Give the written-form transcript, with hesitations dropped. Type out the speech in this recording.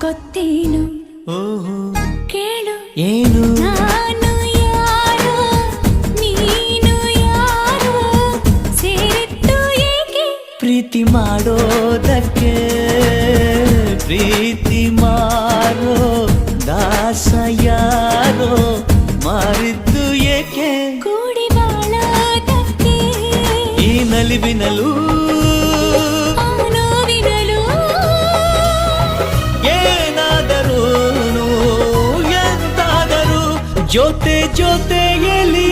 ಗೊತ್ತೇನು ಓಹೋ ಕೇಳು ಏನು ನಾನು ಯಾರೋ ನೀನು ಯಾರೋ ಸೇರಿತ್ತು ಏಕೆ ಪ್ರೀತಿ ಮಾಡೋದಕ್ಕೆ ಪ್ರೀತಿ ಮಾರೋ ದಾಸ ಯಾರೋ ಮಾರಿದ್ದು ಏಕೆ ಕೂಡಿ ಬಾಳೋದಕ್ಕೆ ಈ ನಲಿವಿನಲು ನೋವಿನಲು ಏನಾದರೂ ಎಂತಾದರೂ ಜೊತೆ ಜೊತೆಯಲ್ಲಿ